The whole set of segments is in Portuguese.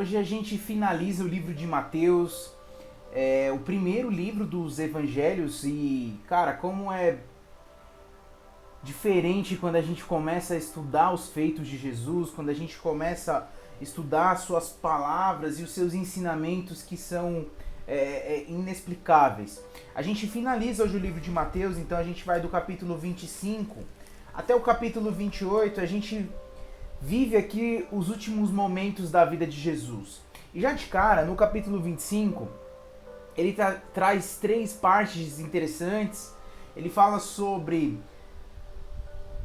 Hoje a gente finaliza o livro de Mateus, o primeiro livro dos evangelhos, e cara, como é diferente quando a gente começa a estudar os feitos de Jesus, quando a gente começa a estudar as suas palavras e os seus ensinamentos que são inexplicáveis. A gente finaliza hoje o livro de Mateus, então a gente vai do capítulo 25 até o capítulo 28, a gente vive aqui os últimos momentos da vida de Jesus. E já de cara, no capítulo 25, ele traz três partes interessantes. Ele fala sobre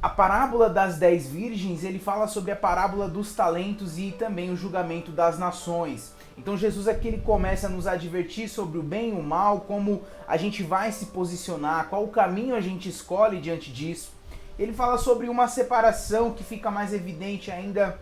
a parábola das 10 virgens, ele fala sobre a parábola dos talentos e também o julgamento das nações. Então Jesus aqui ele começa a nos advertir sobre o bem e o mal, como a gente vai se posicionar, qual o caminho a gente escolhe diante disso. Ele fala sobre uma separação que fica mais evidente ainda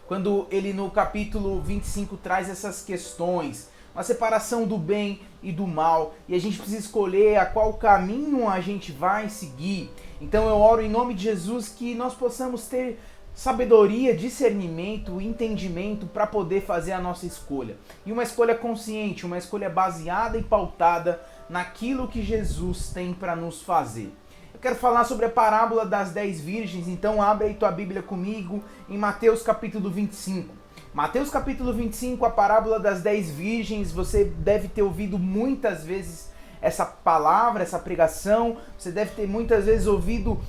quando ele no capítulo 25 traz essas questões. Uma separação do bem e do mal. E a gente precisa escolher a qual caminho a gente vai seguir. Então eu oro em nome de Jesus que nós possamos ter sabedoria, discernimento, entendimento para poder fazer a nossa escolha. E uma escolha consciente, uma escolha baseada e pautada naquilo que Jesus tem para nos fazer. Eu quero falar sobre a parábola das 10 virgens, então abre aí tua Bíblia comigo em Mateus capítulo 25. Mateus capítulo 25, a parábola das 10 virgens, você deve ter ouvido muitas vezes essa palavra, essa pregação, você deve ter muitas vezes ouvido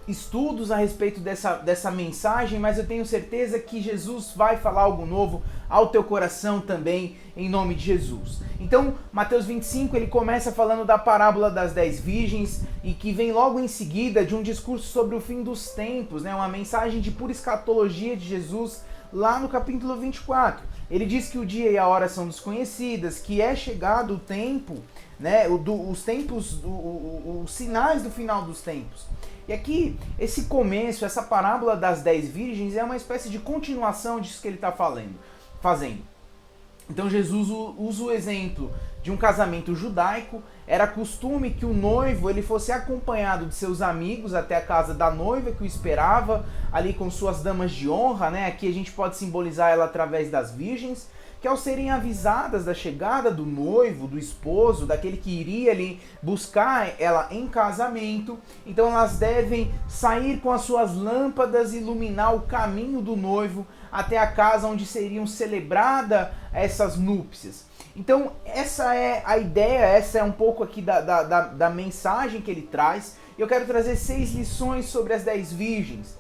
estudos a respeito dessa mensagem, mas eu tenho certeza que Jesus vai falar algo novo ao teu coração também, em nome de Jesus. Então, Mateus 25, ele começa falando da parábola das 10 virgens e que vem logo em seguida de um discurso sobre o fim dos tempos, né? Uma mensagem de pura escatologia de Jesus lá no capítulo 24. Ele diz que o dia e a hora são desconhecidas, que é chegado o tempo, né? Os tempos, os sinais do final dos tempos. E aqui, esse começo, essa parábola das 10 virgens é uma espécie de continuação disso que ele está fazendo. Então Jesus usa o exemplo de um casamento judaico. Era costume que o noivo ele fosse acompanhado de seus amigos até a casa da noiva que o esperava, ali com suas damas de honra, né? Aqui a gente pode simbolizar ela através das virgens, que ao serem avisadas da chegada do noivo, do esposo, daquele que iria ali buscar ela em casamento, então elas devem sair com as suas lâmpadas e iluminar o caminho do noivo até a casa onde seriam celebradas essas núpcias. Então essa é a ideia, essa é um pouco aqui da mensagem que ele traz. Eu quero trazer 6 lições sobre as 10 virgens.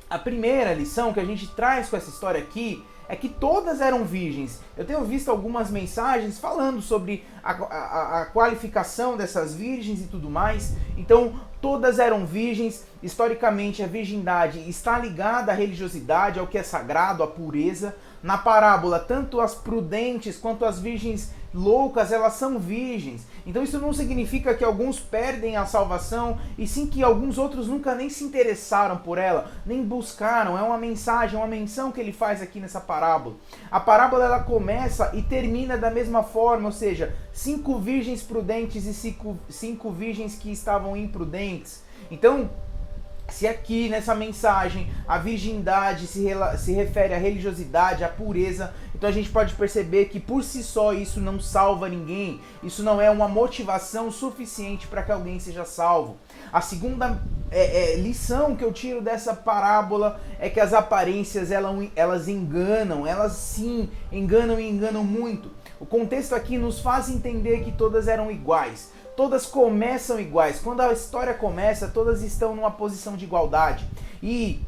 A primeira lição que a gente traz com essa história aqui é que todas eram virgens. Eu tenho visto algumas mensagens falando sobre a qualificação dessas virgens e tudo mais. Então, todas eram virgens. Historicamente, a virgindade está ligada à religiosidade, ao que é sagrado, à pureza. Na parábola, tanto as prudentes quanto as virgens loucas, elas são virgens. Então isso não significa que alguns perdem a salvação, e sim que alguns outros nunca nem se interessaram por ela, nem buscaram. É uma mensagem, uma menção que ele faz aqui nessa parábola. A parábola ela começa e termina da mesma forma, ou seja, 5 virgens prudentes e 5 virgens que estavam imprudentes. Então, se aqui nessa mensagem a virgindade se refere à religiosidade, à pureza, então a gente pode perceber que por si só isso não salva ninguém. Isso não é uma motivação suficiente para que alguém seja salvo. A segunda lição que eu tiro dessa parábola é que as aparências elas enganam, elas sim enganam e enganam muito. O contexto aqui nos faz entender que todas eram iguais. Todas começam iguais. Quando a história começa, todas estão numa posição de igualdade. E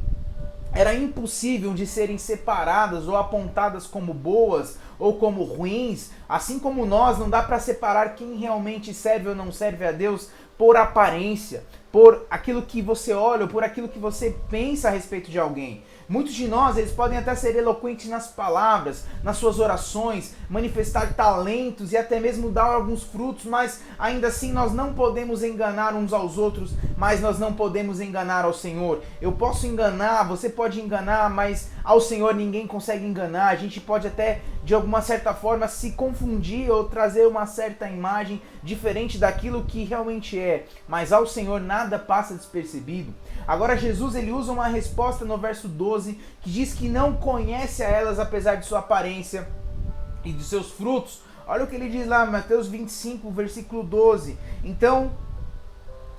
era impossível de serem separadas ou apontadas como boas ou como ruins. Assim como nós, não dá para separar quem realmente serve ou não serve a Deus por aparência, por aquilo que você olha ou por aquilo que você pensa a respeito de alguém. Muitos de nós, eles podem até ser eloquentes nas palavras, nas suas orações, manifestar talentos e até mesmo dar alguns frutos, mas ainda assim nós não podemos enganar uns aos outros, mas nós não podemos enganar ao Senhor. Eu posso enganar, você pode enganar, mas ao Senhor ninguém consegue enganar, a gente pode até de alguma certa forma se confundir ou trazer uma certa imagem diferente daquilo que realmente é, mas ao Senhor nada passa despercebido. Agora Jesus ele usa uma resposta no verso 12 que diz que não conhece a elas apesar de sua aparência e de seus frutos. Olha o que ele diz lá, Mateus 25, versículo 12. Então,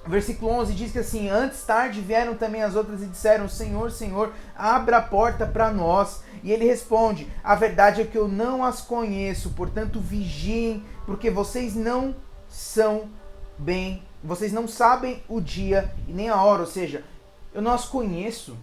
versículo 11 diz que assim, antes tarde vieram também as outras e disseram, Senhor, Senhor, abra a porta para nós. E ele responde, a verdade é que eu não as conheço, portanto vigiem, porque vocês não sabem o dia e nem a hora, ou seja, eu não as conheço.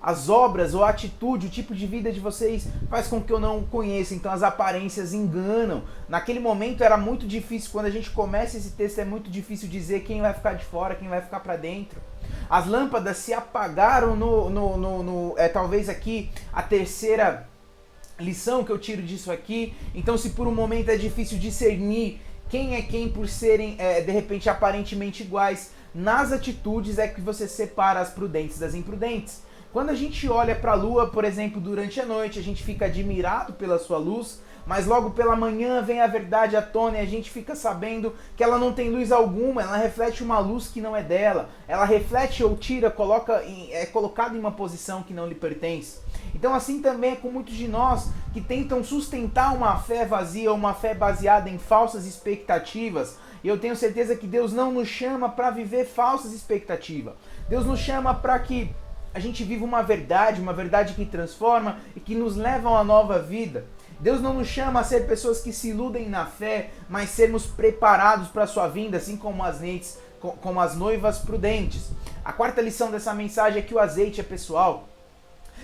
As obras ou a atitude, o tipo de vida de vocês faz com que eu não conheça. Então as aparências enganam. Naquele momento era muito difícil, quando a gente começa esse texto é muito difícil dizer quem vai ficar de fora, quem vai ficar para dentro. As lâmpadas se apagaram talvez aqui a terceira lição que eu tiro disso aqui. Então se por um momento é difícil discernir quem é quem por serem de repente aparentemente iguais, nas atitudes é que você separa as prudentes das imprudentes. Quando a gente olha para a lua, por exemplo, durante a noite, a gente fica admirado pela sua luz, mas logo pela manhã vem a verdade à tona e a gente fica sabendo que ela não tem luz alguma, ela reflete uma luz que não é dela, ela reflete ou tira, é colocada em uma posição que não lhe pertence. Então assim também é com muitos de nós que tentam sustentar uma fé vazia, uma fé baseada em falsas expectativas. E eu tenho certeza que Deus não nos chama para viver falsas expectativas. Deus nos chama para que a gente vive uma verdade que transforma e que nos leva a uma nova vida. Deus não nos chama a ser pessoas que se iludem na fé, mas sermos preparados para a sua vinda, assim como as noivas prudentes. A quarta lição dessa mensagem é que o azeite é pessoal.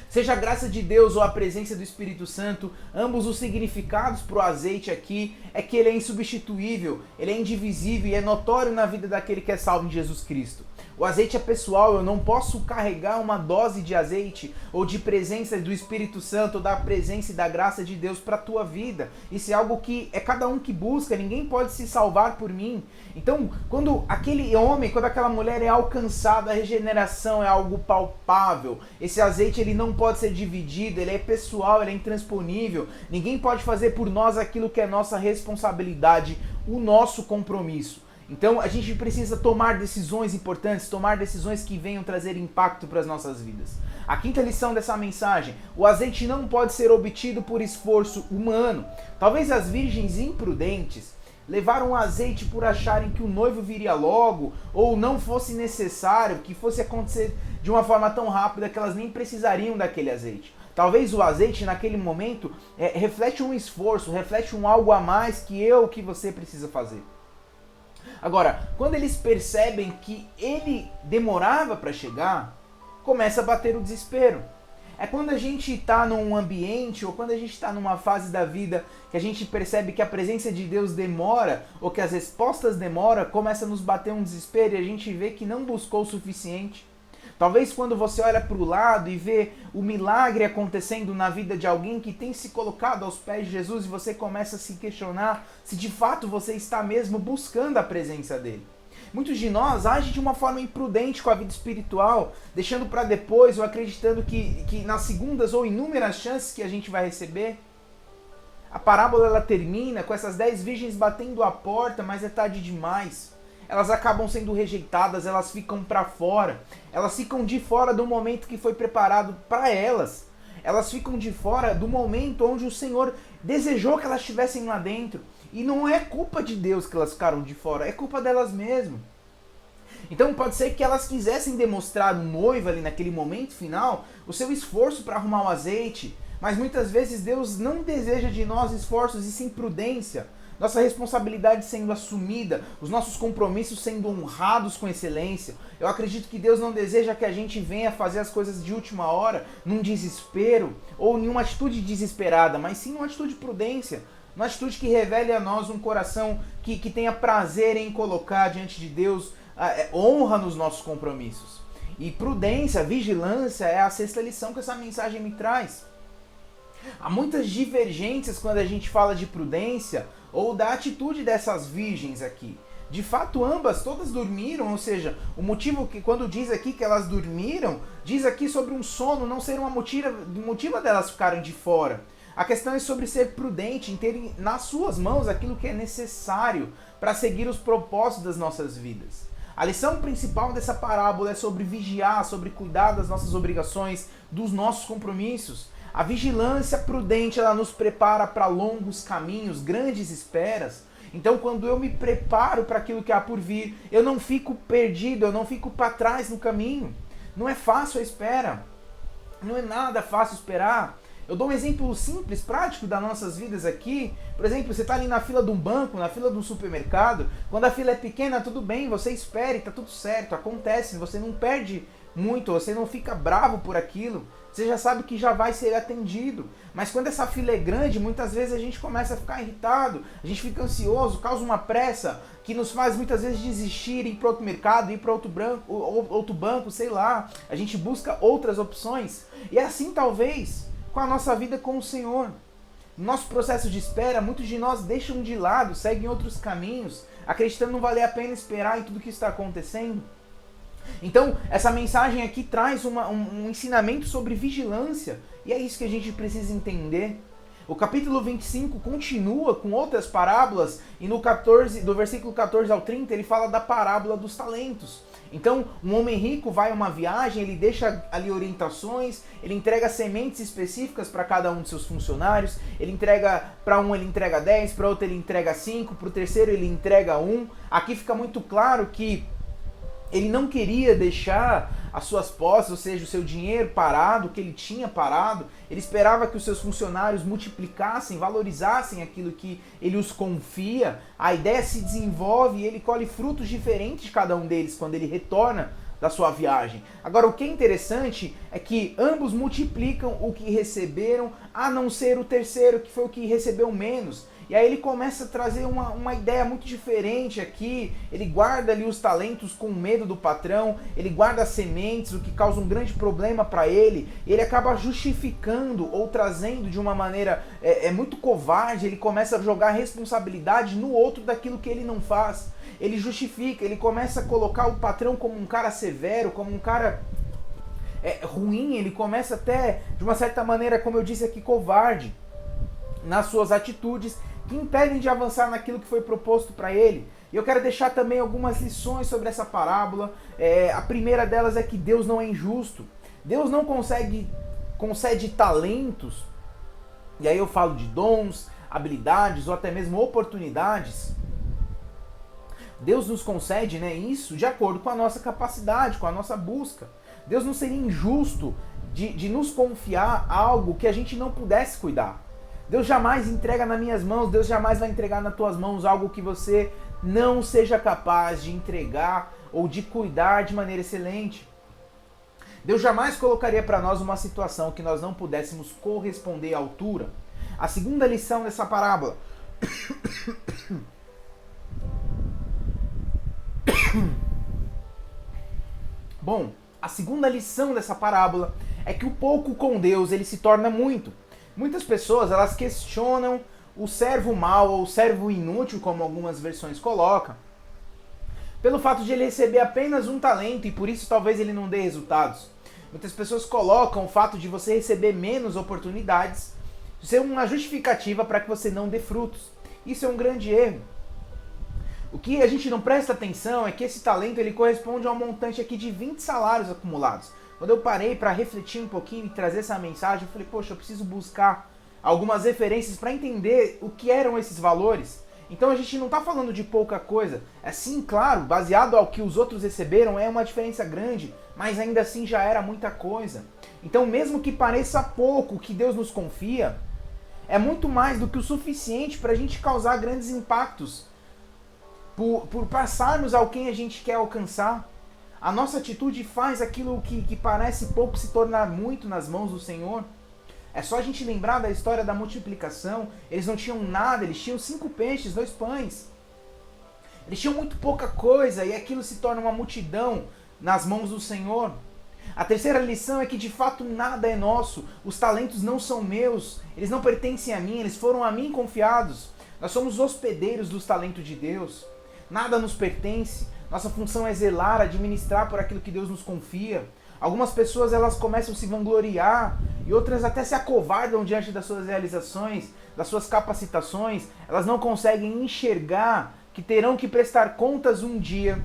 Seja a graça de Deus ou a presença do Espírito Santo, ambos os significados para o azeite aqui é que ele é insubstituível, ele é indivisível e é notório na vida daquele que é salvo em Jesus Cristo. O azeite é pessoal, eu não posso carregar uma dose de azeite ou de presença do Espírito Santo ou da presença e da graça de Deus para a tua vida. Isso é algo que é cada um que busca, ninguém pode se salvar por mim. Então, quando aquele homem, quando aquela mulher é alcançada, a regeneração é algo palpável. Esse azeite ele não pode ser dividido, ele é pessoal, ele é intransponível. Ninguém pode fazer por nós aquilo que é nossa responsabilidade, o nosso compromisso. Então a gente precisa tomar decisões importantes, tomar decisões que venham trazer impacto para as nossas vidas. A quinta lição dessa mensagem, o azeite não pode ser obtido por esforço humano. Talvez as virgens imprudentes levaram o azeite por acharem que o noivo viria logo, ou não fosse necessário, que fosse acontecer de uma forma tão rápida que elas nem precisariam daquele azeite. Talvez o azeite naquele momento reflete um esforço, reflete um algo a mais que você precisa fazer. Agora, quando eles percebem que ele demorava para chegar, começa a bater o desespero. É quando a gente está num ambiente ou quando a gente está numa fase da vida que a gente percebe que a presença de Deus demora ou que as respostas demoram, começa a nos bater um desespero e a gente vê que não buscou o suficiente. Talvez quando você olha para o lado e vê o milagre acontecendo na vida de alguém que tem se colocado aos pés de Jesus e você começa a se questionar se de fato você está mesmo buscando a presença dele. Muitos de nós agem de uma forma imprudente com a vida espiritual, deixando para depois ou acreditando que nas segundas ou inúmeras chances que a gente vai receber. A parábola ela termina com essas 10 virgens batendo a porta, mas é tarde demais. Elas acabam sendo rejeitadas, elas ficam para fora. Elas ficam de fora do momento que foi preparado para elas. Elas ficam de fora do momento onde o Senhor desejou que elas estivessem lá dentro. E não é culpa de Deus que elas ficaram de fora, é culpa delas mesmas. Então pode ser que elas quisessem demonstrar no noivo ali naquele momento final o seu esforço para arrumar o azeite. Mas muitas vezes Deus não deseja de nós esforços e sim prudência. Nossa responsabilidade sendo assumida, os nossos compromissos sendo honrados com excelência. Eu acredito que Deus não deseja que a gente venha fazer as coisas de última hora, num desespero, ou em uma atitude desesperada, mas sim uma atitude de prudência, uma atitude que revele a nós um coração que tenha prazer em colocar diante de Deus honra nos nossos compromissos. E prudência, vigilância é a sexta lição que essa mensagem me traz. Há muitas divergências quando a gente fala de prudência ou da atitude dessas virgens aqui. De fato, ambas, todas dormiram, ou seja, o motivo que quando diz aqui que elas dormiram, diz aqui sobre um sono não ser uma motiva delas ficarem de fora. A questão é sobre ser prudente, em terem nas suas mãos aquilo que é necessário para seguir os propósitos das nossas vidas. A lição principal dessa parábola é sobre vigiar, sobre cuidar das nossas obrigações, dos nossos compromissos. A vigilância prudente, ela nos prepara para longos caminhos, grandes esperas. Então, quando eu me preparo para aquilo que há por vir, eu não fico perdido, eu não fico para trás no caminho. Não é fácil a espera. Não é nada fácil esperar. Eu dou um exemplo simples, prático das nossas vidas aqui. Por exemplo, você está ali na fila de um banco, na fila de um supermercado. Quando a fila é pequena, tudo bem, você espera e está tudo certo. Acontece, você não perde muito, você não fica bravo por aquilo. Você já sabe que já vai ser atendido. Mas quando essa fila é grande, muitas vezes a gente começa a ficar irritado, a gente fica ansioso, causa uma pressa que nos faz muitas vezes desistir, ir para outro mercado, ir para outro banco, sei lá. A gente busca outras opções. E é assim talvez com a nossa vida com o Senhor. No nosso processo de espera, muitos de nós deixam de lado, seguem outros caminhos, acreditando não valer a pena esperar em tudo que está acontecendo. Então, essa mensagem aqui traz um ensinamento sobre vigilância, e é isso que a gente precisa entender. O capítulo 25 continua com outras parábolas, e no 14, do versículo 14 ao 30, ele fala da parábola dos talentos. Então, um homem rico vai a uma viagem, ele deixa ali orientações, ele entrega sementes específicas para cada um de seus funcionários, ele entrega para um, ele entrega 10, para outro ele entrega 5, para o terceiro ele entrega 1. Aqui fica muito claro que ele não queria deixar as suas posses, ou seja, o seu dinheiro parado, o que ele tinha parado. Ele esperava que os seus funcionários multiplicassem, valorizassem aquilo que ele os confia. A ideia se desenvolve e ele colhe frutos diferentes de cada um deles quando ele retorna da sua viagem. Agora, o que é interessante é que ambos multiplicam o que receberam, a não ser o terceiro, que foi o que recebeu menos. E aí ele começa a trazer uma ideia muito diferente aqui. Ele guarda ali os talentos com medo do patrão, ele guarda as sementes, o que causa um grande problema para ele. Ele acaba justificando ou trazendo de uma maneira muito covarde, ele começa a jogar responsabilidade no outro daquilo que ele não faz. Ele justifica, ele começa a colocar o patrão como um cara severo, como um cara ruim. Ele começa até, de uma certa maneira, como eu disse aqui, covarde nas suas atitudes, que impedem de avançar naquilo que foi proposto para ele. E eu quero deixar também algumas lições sobre essa parábola. A primeira delas é que Deus não é injusto. Deus não concede talentos, e aí eu falo de dons, habilidades ou até mesmo oportunidades. Deus nos concede, isso de acordo com a nossa capacidade, com a nossa busca. Deus não seria injusto de nos confiar algo que a gente não pudesse cuidar. Deus jamais entrega nas minhas mãos, Deus jamais vai entregar nas tuas mãos algo que você não seja capaz de entregar ou de cuidar de maneira excelente. Deus jamais colocaria para nós uma situação que nós não pudéssemos corresponder à altura. A segunda lição dessa parábola. Bom, a segunda lição dessa parábola é que o pouco com Deus ele se torna muito. Muitas pessoas elas questionam o servo mau ou o servo inútil, como algumas versões colocam, pelo fato de ele receber apenas um talento e por isso talvez ele não dê resultados. Muitas pessoas colocam o fato de você receber menos oportunidades ser uma justificativa para que você não dê frutos. Isso é um grande erro. O que a gente não presta atenção é que esse talento ele corresponde a um montante aqui de 20 salários acumulados. Quando eu parei para refletir um pouquinho e trazer essa mensagem, eu falei, poxa, eu preciso buscar algumas referências para entender o que eram esses valores. Então a gente não está falando de pouca coisa. É sim, claro, baseado ao que os outros receberam, é uma diferença grande, mas ainda assim já era muita coisa. Então mesmo que pareça pouco o que Deus nos confia, é muito mais do que o suficiente para a gente causar grandes impactos, por passarmos ao quem a gente quer alcançar. A nossa atitude faz aquilo que parece pouco se tornar muito nas mãos do Senhor. É só a gente lembrar da história da multiplicação. Eles não tinham nada, eles tinham 5 peixes, 2 pães. Eles tinham muito pouca coisa e aquilo se torna uma multidão nas mãos do Senhor. A terceira lição é que de fato nada é nosso. Os talentos não são meus, eles não pertencem a mim, eles foram a mim confiados. Nós somos hospedeiros dos talentos de Deus. Nada nos pertence. Nossa função é zelar, administrar por aquilo que Deus nos confia. Algumas pessoas elas começam a se vangloriar e outras até se acovardam diante das suas realizações, das suas capacitações. Elas não conseguem enxergar que terão que prestar contas um dia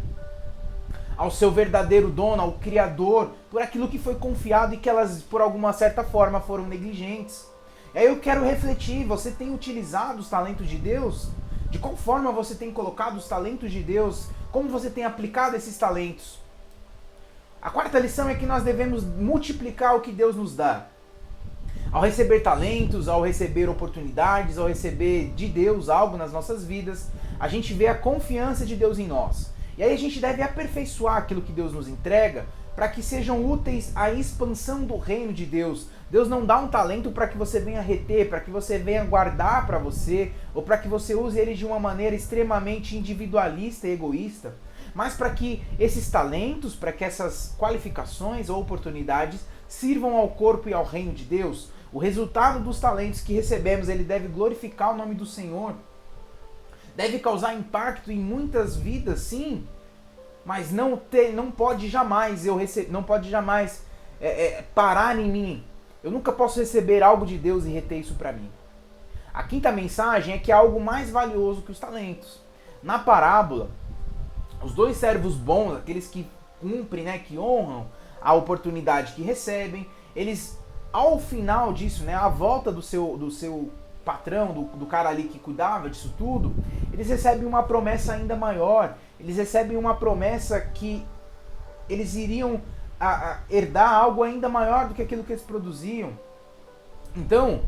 ao seu verdadeiro dono, ao Criador, por aquilo que foi confiado e que elas, por alguma certa forma, foram negligentes. E aí eu quero refletir, você tem utilizado os talentos de Deus? De qual forma você tem colocado os talentos de Deus? Como você tem aplicado esses talentos? A quarta lição é que nós devemos multiplicar o que Deus nos dá. Ao receber talentos, ao receber oportunidades, ao receber de Deus algo nas nossas vidas, a gente vê a confiança de Deus em nós. E aí a gente deve aperfeiçoar aquilo que Deus nos entrega para que sejam úteis à expansão do reino de Deus. Deus não dá um talento para que você venha reter, para que você venha guardar para você, ou para que você use ele de uma maneira extremamente individualista e egoísta, mas para que esses talentos, para que essas qualificações ou oportunidades sirvam ao corpo e ao reino de Deus. O resultado dos talentos que recebemos, ele deve glorificar o nome do Senhor. Deve causar impacto em muitas vidas, sim, mas não pode jamais parar em mim. Eu nunca posso receber algo de Deus e reter isso para mim. A quinta mensagem é que há algo mais valioso que os talentos. Na parábola, os dois servos bons, aqueles que cumprem, que honram a oportunidade que recebem, eles, ao final disso, à volta do seu patrão, do cara ali que cuidava disso tudo, eles recebem uma promessa ainda maior. Eles recebem uma promessa que eles iriam herdar algo ainda maior do que aquilo que eles produziam. Então,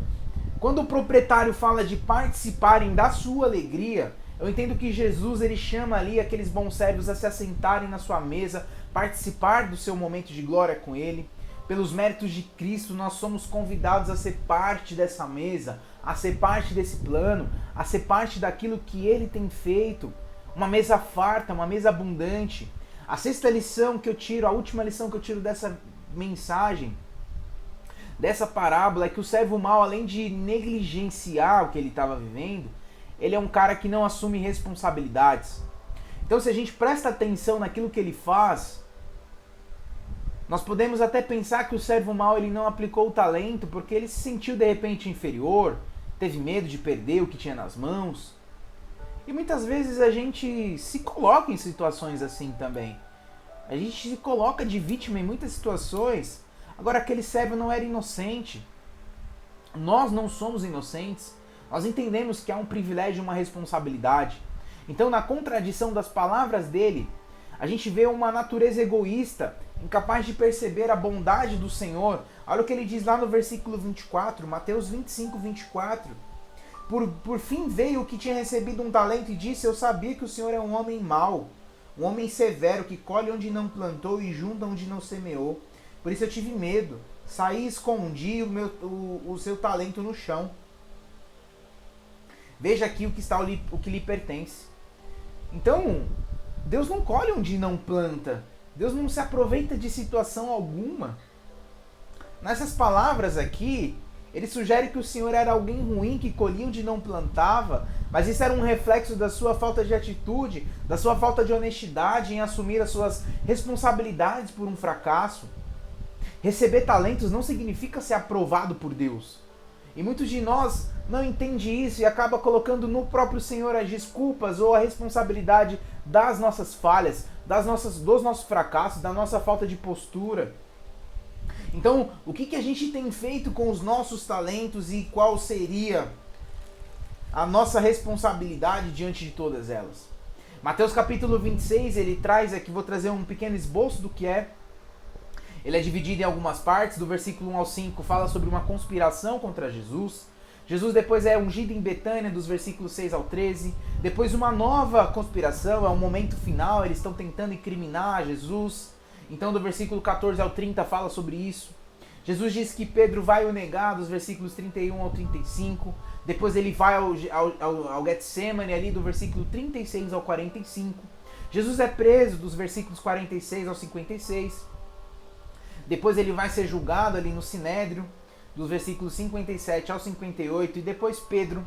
quando o proprietário fala de participarem da sua alegria, eu entendo que Jesus ele chama ali aqueles bons servos a se assentarem na sua mesa, participar do seu momento de glória com ele. Pelos méritos de Cristo, nós somos convidados a ser parte dessa mesa, a ser parte desse plano, a ser parte daquilo que ele tem feito. Uma mesa farta, uma mesa abundante. A sexta lição que eu tiro, a última lição que eu tiro dessa mensagem, dessa parábola, é que o servo mau, além de negligenciar o que ele estava vivendo, ele é um cara que não assume responsabilidades. Então, se a gente presta atenção naquilo que ele faz, nós podemos até pensar que o servo mau ele não aplicou o talento porque ele se sentiu de repente inferior, teve medo de perder o que tinha nas mãos. E muitas vezes a gente se coloca em situações assim também. A gente se coloca de vítima em muitas situações. Agora, aquele servo não era inocente. Nós não somos inocentes. Nós entendemos que há um privilégio e uma responsabilidade. Então, na contradição das palavras dele, a gente vê uma natureza egoísta, incapaz de perceber a bondade do Senhor. Olha o que ele diz lá no versículo 24, Mateus 25, 24. Por fim veio o que tinha recebido um talento e disse: eu sabia que o Senhor é um homem mau, um homem severo, que colhe onde não plantou e junta onde não semeou. Por isso eu tive medo, saí e escondi o seu talento no chão. Veja aqui o que lhe pertence. Então, Deus não colhe onde não planta. Deus não se aproveita de situação alguma. Nessas palavras aqui, ele sugere que o Senhor era alguém ruim, que colhia onde não plantava, mas isso era um reflexo da sua falta de atitude, da sua falta de honestidade em assumir as suas responsabilidades por um fracasso. Receber talentos não significa ser aprovado por Deus. E muitos de nós não entendem isso e acaba colocando no próprio Senhor as desculpas ou a responsabilidade das nossas falhas, dos nossos fracassos, da nossa falta de postura. Então, o que a gente tem feito com os nossos talentos e qual seria a nossa responsabilidade diante de todas elas? Mateus capítulo 26, ele traz aqui, vou trazer um pequeno esboço do que é. Ele é dividido em algumas partes, do versículo 1 ao 5 fala sobre uma conspiração contra Jesus. Jesus depois é ungido em Betânia, dos versículos 6 ao 13. Depois uma nova conspiração, é um momento final, eles estão tentando incriminar Jesus. Então do versículo 14 ao 30 fala sobre isso. Jesus diz que Pedro vai o negar, dos versículos 31 ao 35. Depois ele vai ao Getsemane, ali do versículo 36 ao 45. Jesus é preso, dos versículos 46 ao 56. Depois ele vai ser julgado ali no Sinédrio, dos versículos 57 ao 58. E depois Pedro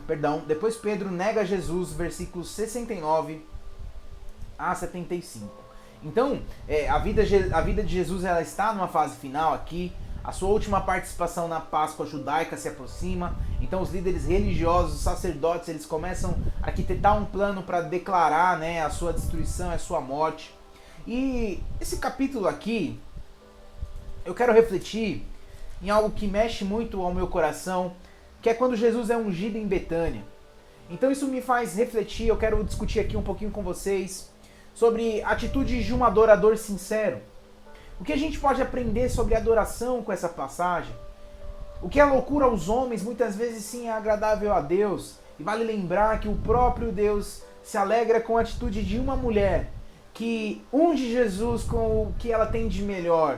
Perdão, depois Pedro nega Jesus, versículos 69 a 75. Então, a vida de Jesus ela está numa fase final aqui. A sua última participação na Páscoa judaica se aproxima. Então os líderes religiosos, os sacerdotes, eles começam a arquitetar um plano para declarar, né, a sua destruição, a sua morte. E esse capítulo aqui, eu quero refletir em algo que mexe muito ao meu coração, que é quando Jesus é ungido em Betânia. Então isso me faz refletir, eu quero discutir aqui um pouquinho com vocês sobre atitudes de um adorador sincero. O que a gente pode aprender sobre adoração com essa passagem? O que é loucura aos homens, muitas vezes sim é agradável a Deus. E vale lembrar que o próprio Deus se alegra com a atitude de uma mulher que unge Jesus com o que ela tem de melhor.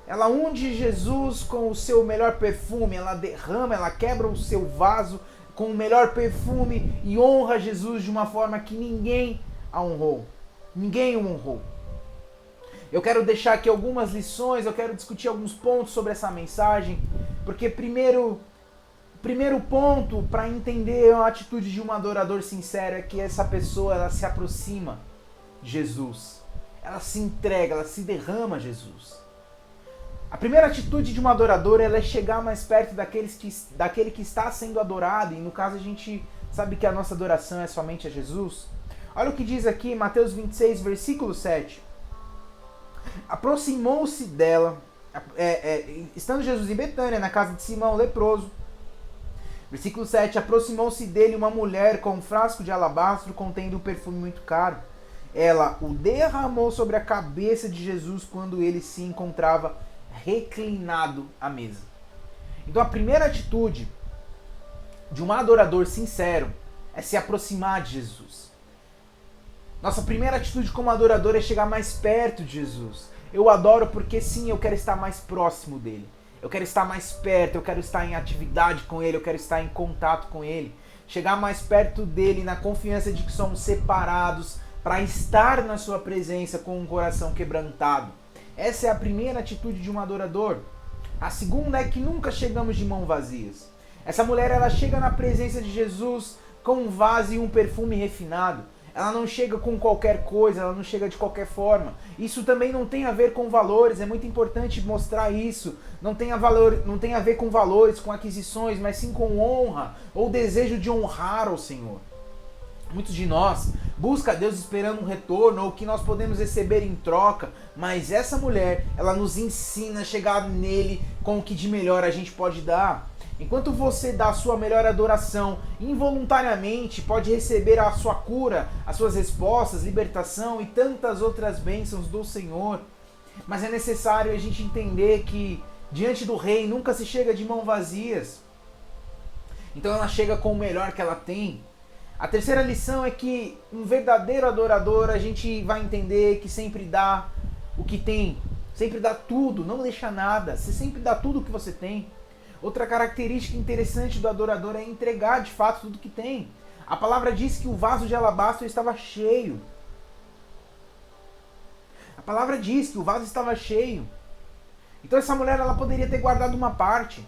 Ela unge Jesus com o seu melhor perfume, ela derrama, ela quebra o seu vaso com o melhor perfume e honra Jesus de uma forma que ninguém a honrou. Ninguém o honrou. Eu quero deixar aqui algumas lições, eu quero discutir alguns pontos sobre essa mensagem, porque primeiro ponto para entender a atitude de um adorador sincero é que essa pessoa ela se aproxima de Jesus, ela se entrega, ela se derrama a Jesus. A primeira atitude de um adorador ela é chegar mais perto daquele que está sendo adorado, e no caso a gente sabe que a nossa adoração é somente a Jesus. Olha o que diz aqui, Mateus 26, versículo 7. Aproximou-se dela, estando Jesus em Betânia, na casa de Simão, leproso. Versículo 7, aproximou-se dele uma mulher com um frasco de alabastro contendo um perfume muito caro. Ela o derramou sobre a cabeça de Jesus quando ele se encontrava reclinado à mesa. Então a primeira atitude de um adorador sincero é se aproximar de Jesus. Nossa primeira atitude como adorador é chegar mais perto de Jesus. Eu adoro porque sim, eu quero estar mais próximo dele. Eu quero estar mais perto, eu quero estar em atividade com ele, eu quero estar em contato com ele. Chegar mais perto dele na confiança de que somos separados para estar na sua presença com um coração quebrantado. Essa é a primeira atitude de um adorador. A segunda é que nunca chegamos de mãos vazias. Essa mulher ela chega na presença de Jesus com um vaso e um perfume refinado. Ela não chega com qualquer coisa, ela não chega de qualquer forma. Isso também não tem a ver com valores, é muito importante mostrar isso. Não tem a ver com valores, com aquisições, mas sim com honra ou desejo de honrar ao Senhor. Muitos de nós buscam a Deus esperando um retorno ou o que nós podemos receber em troca, mas essa mulher, ela nos ensina a chegar nele com o que de melhor a gente pode dar. Enquanto você dá a sua melhor adoração, involuntariamente pode receber a sua cura, as suas respostas, libertação e tantas outras bênçãos do Senhor. Mas é necessário a gente entender que diante do Rei nunca se chega de mãos vazias. Então ela chega com o melhor que ela tem. A terceira lição é que um verdadeiro adorador, a gente vai entender que sempre dá o que tem, sempre dá tudo, não deixa nada, você sempre dá tudo o que você tem. Outra característica interessante do adorador é entregar de fato tudo que tem. A palavra diz que o vaso de alabastro estava cheio. A palavra diz que o vaso estava cheio. Então essa mulher ela poderia ter guardado uma parte,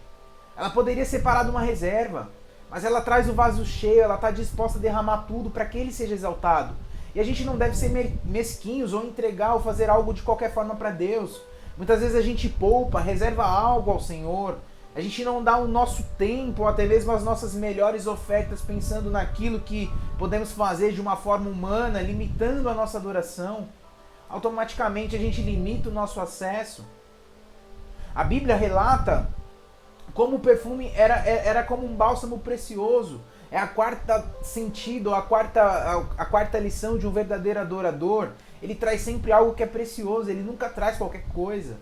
ela poderia separar uma reserva, mas ela traz o vaso cheio, ela está disposta a derramar tudo para que ele seja exaltado. E a gente não deve ser mesquinhos ou entregar ou fazer algo de qualquer forma para Deus. Muitas vezes a gente poupa, reserva algo ao Senhor. A gente não dá o nosso tempo, ou até mesmo as nossas melhores ofertas, pensando naquilo que podemos fazer de uma forma humana, limitando a nossa adoração. Automaticamente a gente limita o nosso acesso. A Bíblia relata como o perfume era como um bálsamo precioso. É a quarta sentido, a quarta lição de um verdadeiro adorador. Ele traz sempre algo que é precioso, ele nunca traz qualquer coisa.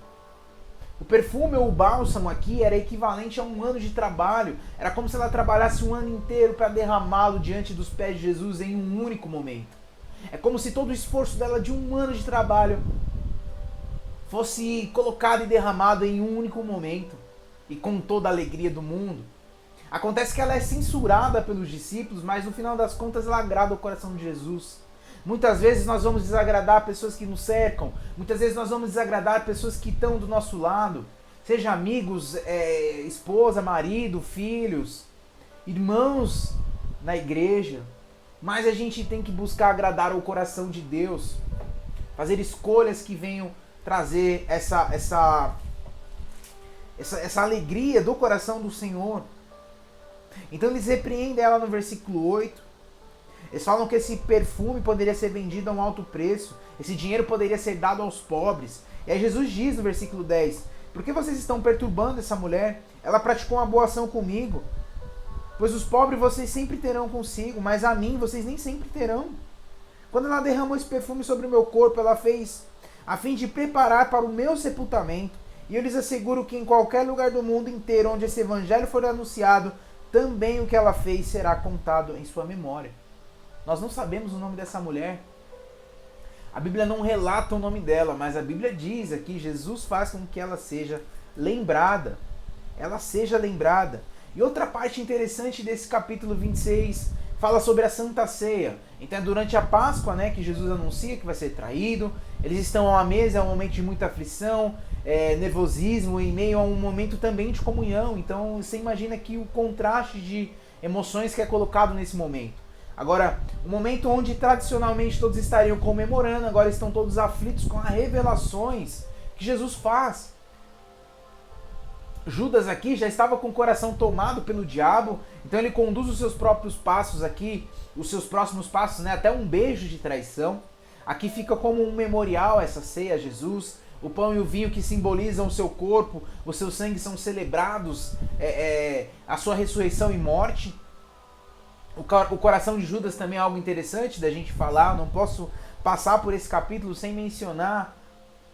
O perfume ou o bálsamo aqui era equivalente a um ano de trabalho. Era como se ela trabalhasse um ano inteiro para derramá-lo diante dos pés de Jesus em um único momento. É como se todo o esforço dela de um ano de trabalho fosse colocado e derramado em um único momento. E com toda a alegria do mundo. Acontece que ela é censurada pelos discípulos, mas no final das contas ela agrada o coração de Jesus. Muitas vezes nós vamos desagradar pessoas que nos cercam. Muitas vezes nós vamos desagradar pessoas que estão do nosso lado. Seja amigos, esposa, marido, filhos. irmãos na igreja, mais a gente tem que buscar agradar o coração de Deus, fazer escolhas que venham trazer essa alegria do coração do Senhor. Então eles repreendem ela no versículo 8. Eles falam que esse perfume poderia ser vendido a um alto preço, esse dinheiro poderia ser dado aos pobres. E aí Jesus diz no versículo 10: por que vocês estão perturbando essa mulher? Ela praticou uma boa ação comigo. Pois os pobres vocês sempre terão consigo, mas a mim vocês nem sempre terão. Quando ela derramou esse perfume sobre o meu corpo, ela fez a fim de preparar para o meu sepultamento. E eu lhes asseguro que em qualquer lugar do mundo inteiro onde esse evangelho for anunciado, também o que ela fez será contado em sua memória. Nós não sabemos o nome dessa mulher. A Bíblia não relata o nome dela, mas a Bíblia diz aqui, Jesus faz com que ela seja lembrada. Ela seja lembrada. E outra parte interessante desse capítulo 26 fala sobre a Santa Ceia. Então é durante a Páscoa, né, que Jesus anuncia que vai ser traído. Eles estão à mesa, é um momento de muita aflição, nervosismo, em meio a um momento também de comunhão. Então você imagina aqui o contraste de emoções que é colocado nesse momento. Agora, um momento onde tradicionalmente todos estariam comemorando, agora estão todos aflitos com as revelações que Jesus faz. Judas aqui já estava com o coração tomado pelo diabo, então ele conduz os seus próprios passos aqui, os seus próximos passos, né, até um beijo de traição. Aqui fica como um memorial essa ceia a Jesus. O pão e o vinho que simbolizam o seu corpo, o seu sangue são celebrados, a sua ressurreição e morte. O coração de Judas também é algo interessante da gente falar. Eu não posso passar por esse capítulo sem mencionar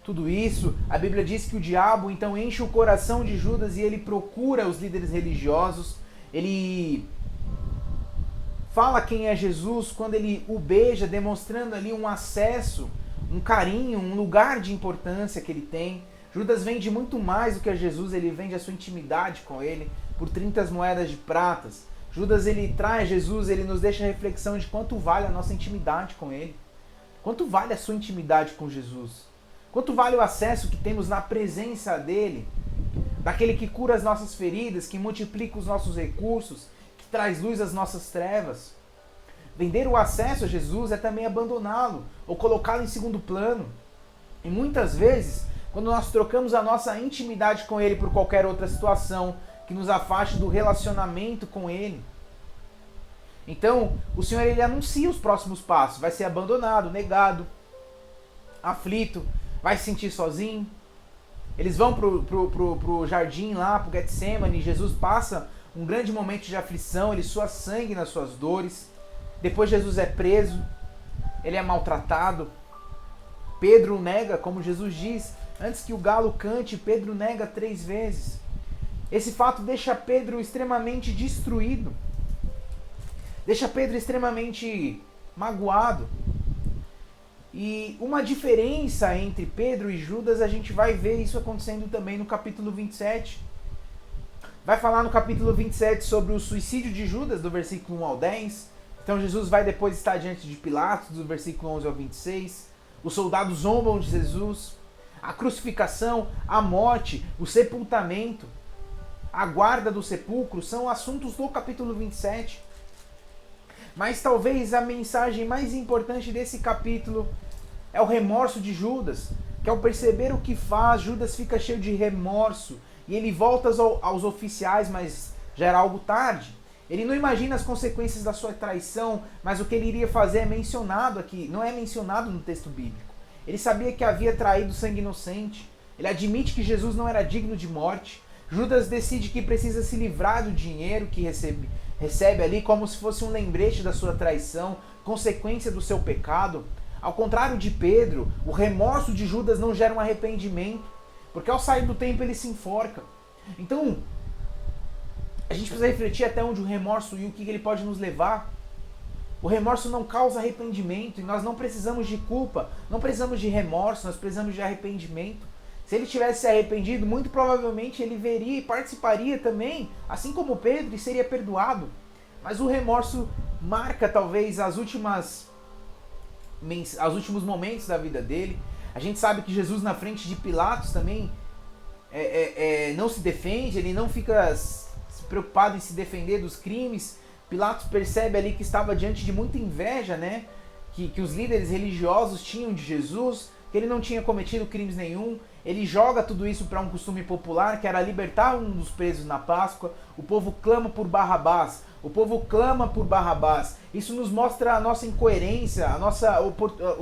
tudo isso. A Bíblia diz que o diabo então enche o coração de Judas e ele procura os líderes religiosos. Ele fala quem é Jesus quando ele o beija, demonstrando ali um acesso, um carinho, um lugar de importância que ele tem. Judas vende muito mais do que a Jesus, ele vende a sua intimidade com ele por 30 moedas de pratas. Judas, ele traz Jesus, ele nos deixa a reflexão de quanto vale a nossa intimidade com ele. Quanto vale a sua intimidade com Jesus? Quanto vale o acesso que temos na presença dele? Daquele que cura as nossas feridas, que multiplica os nossos recursos, que traz luz às nossas trevas. Vender o acesso a Jesus é também abandoná-lo, ou colocá-lo em segundo plano. E muitas vezes, quando nós trocamos a nossa intimidade com ele por qualquer outra situação, que nos afaste do relacionamento com ele. Então, o Senhor ele anuncia os próximos passos. Vai ser abandonado, negado, aflito, vai se sentir sozinho. Eles vão pro jardim lá, pro Getsemane. Jesus passa um grande momento de aflição, ele sua sangue nas suas dores. Depois Jesus é preso, ele é maltratado. Pedro o nega, como Jesus diz, antes que o galo cante, Pedro nega 3 vezes. Esse fato deixa Pedro extremamente destruído, deixa Pedro extremamente magoado. E uma diferença entre Pedro e Judas, a gente vai ver isso acontecendo também no capítulo 27. Vai falar no capítulo 27 sobre o suicídio de Judas, do versículo 1 ao 10. Então Jesus vai depois estar diante de Pilatos, do versículo 11 ao 26. Os soldados zombam de Jesus. A crucificação, a morte, o sepultamento, a guarda do sepulcro são assuntos do capítulo 27. Mas talvez a mensagem mais importante desse capítulo é o remorso de Judas, que ao perceber o que faz, Judas fica cheio de remorso e ele volta aos oficiais, mas já era algo tarde. Ele não imagina as consequências da sua traição, mas o que ele iria fazer é mencionado aqui, não é mencionado no texto bíblico. Ele sabia que havia traído sangue inocente, ele admite que Jesus não era digno de morte. Judas decide que precisa se livrar do dinheiro que recebe ali como se fosse um lembrete da sua traição, consequência do seu pecado. Ao contrário de Pedro, o remorso de Judas não gera um arrependimento, porque ao sair do templo ele se enforca. Então, a gente precisa refletir até onde o remorso e o que ele pode nos levar. O remorso não causa arrependimento e nós não precisamos de culpa, não precisamos de remorso, nós precisamos de arrependimento. Se ele tivesse se arrependido, muito provavelmente ele veria e participaria também, assim como Pedro, e seria perdoado. Mas o remorso marca talvez os últimos momentos da vida dele. A gente sabe que Jesus na frente de Pilatos também não se defende, ele não fica preocupado em se defender dos crimes. Pilatos percebe ali que estava diante de muita inveja, né? Que os líderes religiosos tinham de Jesus, que ele não tinha cometido crimes nenhum. Ele joga tudo isso para um costume popular, que era libertar um dos presos na Páscoa. O povo clama por Barrabás. O povo clama por Barrabás. Isso nos mostra a nossa incoerência,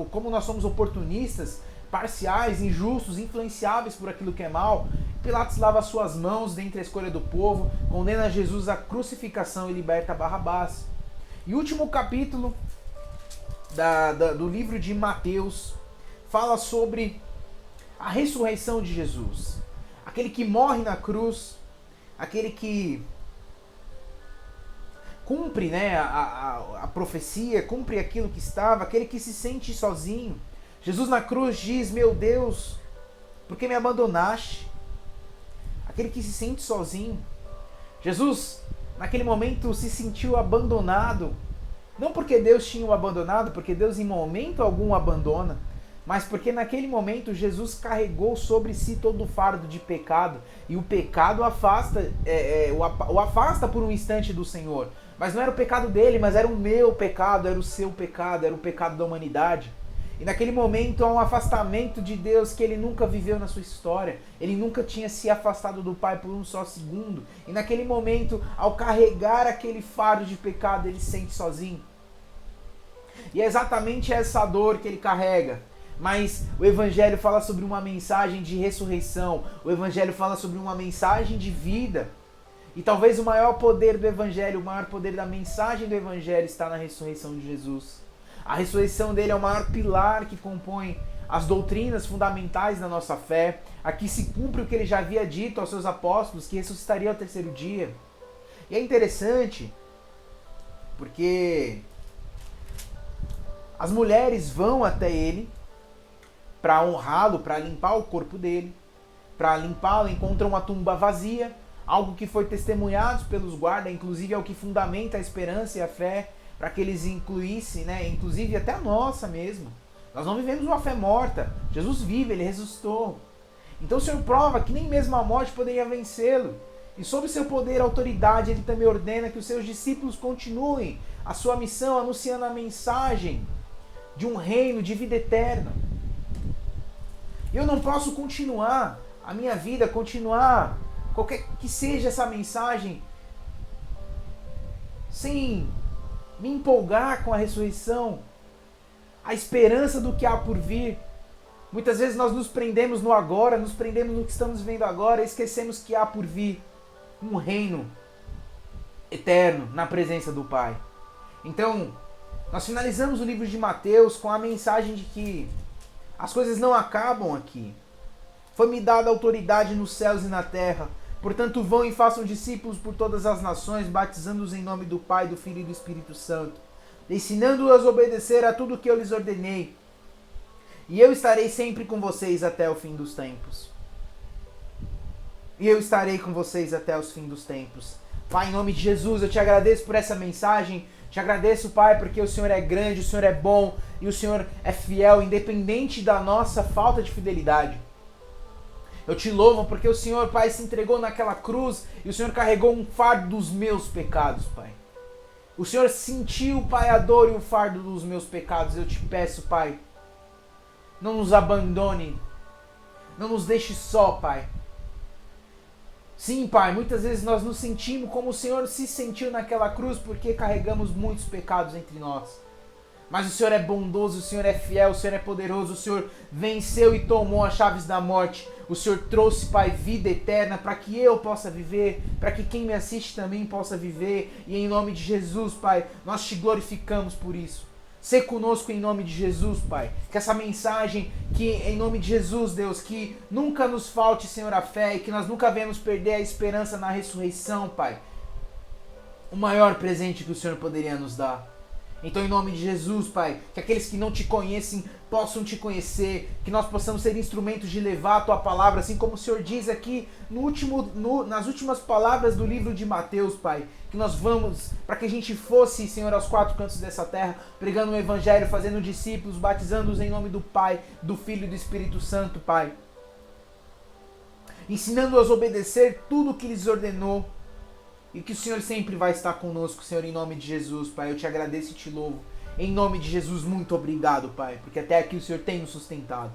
como nós somos oportunistas, parciais, injustos, influenciáveis por aquilo que é mal. Pilatos lava suas mãos dentre a escolha do povo, condena Jesus à crucificação e liberta Barrabás. E o último capítulo do livro de Mateus fala sobre a ressurreição de Jesus. Aquele que morre na cruz, aquele que cumpre, né, a profecia, cumpre aquilo que estava, aquele que se sente sozinho. Jesus na cruz diz: meu Deus, por que me abandonaste? Aquele que se sente sozinho. Jesus, naquele momento, se sentiu abandonado. Não porque Deus tinha o abandonado, porque Deus em momento algum o abandona, mas porque naquele momento Jesus carregou sobre si todo o fardo de pecado. E o pecado o afasta por um instante do Senhor. Mas não era o pecado dele, mas era o meu pecado, era o seu pecado, era o pecado da humanidade. E naquele momento há um afastamento de Deus que ele nunca viveu na sua história. Ele nunca tinha se afastado do Pai por um só segundo. E naquele momento, ao carregar aquele fardo de pecado, ele se sente sozinho. E é exatamente essa dor que ele carrega. Mas o Evangelho fala sobre uma mensagem de ressurreição. O Evangelho fala sobre uma mensagem de vida. E talvez o maior poder do Evangelho, o maior poder da mensagem do Evangelho está na ressurreição de Jesus. A ressurreição dele é o maior pilar que compõe as doutrinas fundamentais da nossa fé. Aqui se cumpre o que ele já havia dito aos seus apóstolos, que ressuscitaria ao terceiro dia. E é interessante, porque as mulheres vão até ele para honrá-lo, para limpar o corpo dele. Para limpá-lo, encontram uma tumba vazia, algo que foi testemunhado pelos guardas, inclusive é o que fundamenta a esperança e a fé, para que eles incluíssem, né, inclusive até a nossa mesmo. Nós não vivemos uma fé morta. Jesus vive, ele ressuscitou. Então o Senhor prova que nem mesmo a morte poderia vencê-lo. E sob seu poder e autoridade, ele também ordena que os seus discípulos continuem a sua missão, anunciando a mensagem de um reino de vida eterna. Eu não posso continuar a minha vida, continuar qualquer que seja essa mensagem, sem me empolgar com a ressurreição, a esperança do que há por vir. Muitas vezes nós nos prendemos no agora, nos prendemos no que estamos vendo agora e esquecemos que há por vir um reino eterno na presença do Pai. Então, nós finalizamos o livro de Mateus com a mensagem de que as coisas não acabam aqui. Foi-me dada autoridade nos céus e na terra. Portanto, vão e façam discípulos por todas as nações, batizando-os em nome do Pai, do Filho e do Espírito Santo, ensinando-os a obedecer a tudo o que eu lhes ordenei. E eu estarei sempre com vocês até o fim dos tempos. E eu estarei com vocês até os fins dos tempos. Pai, em nome de Jesus, eu te agradeço por essa mensagem. Te agradeço, Pai, porque o Senhor é grande, o Senhor é bom e o Senhor é fiel, independente da nossa falta de fidelidade. Eu te louvo porque o Senhor, Pai, se entregou naquela cruz e o Senhor carregou um fardo dos meus pecados, Pai. O Senhor sentiu, Pai, a dor e o fardo dos meus pecados. Eu te peço, Pai, não nos abandone, não nos deixe só, Pai. Sim, Pai, muitas vezes nós nos sentimos como o Senhor se sentiu naquela cruz porque carregamos muitos pecados entre nós. Mas o Senhor é bondoso, o Senhor é fiel, o Senhor é poderoso, o Senhor venceu e tomou as chaves da morte. O Senhor trouxe, Pai, vida eterna para que eu possa viver, para que quem me assiste também possa viver. E em nome de Jesus, Pai, nós te glorificamos por isso. Sê conosco em nome de Jesus, Pai. Que essa mensagem, que em nome de Jesus, Deus, que nunca nos falte, Senhor, a fé e que nós nunca venhamos perder a esperança na ressurreição, Pai. O maior presente que o Senhor poderia nos dar. Então, em nome de Jesus, Pai, que aqueles que não te conhecem possam te conhecer, que nós possamos ser instrumentos de levar a Tua palavra, assim como o Senhor diz aqui nas últimas palavras do livro de Mateus, Pai, que nós vamos, para que a gente fosse, Senhor, aos quatro cantos dessa terra, pregando o Evangelho, fazendo discípulos, batizando-os em nome do Pai, do Filho e do Espírito Santo, Pai, ensinando-os a obedecer tudo o que lhes ordenou. e que o Senhor sempre vai estar conosco, Senhor, em nome de Jesus, Pai. Eu te agradeço e te louvo. Em nome de Jesus, muito obrigado, Pai, porque até aqui o Senhor tem nos sustentado.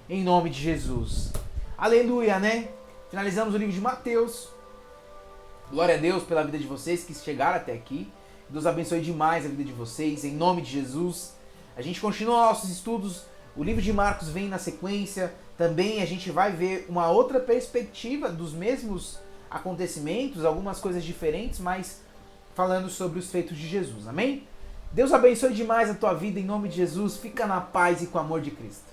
Em nome de Jesus. Aleluia, né? Finalizamos o livro de Mateus. Glória a Deus pela vida de vocês que chegaram até aqui. Deus abençoe demais a vida de vocês, em nome de Jesus. A gente continua nossos estudos. O livro de Marcos vem na sequência. Também a gente vai ver uma outra perspectiva dos mesmos acontecimentos, algumas coisas diferentes, mas falando sobre os feitos de Jesus. Amém? Deus abençoe demais a tua vida em nome de Jesus. Fica na paz e com o amor de Cristo.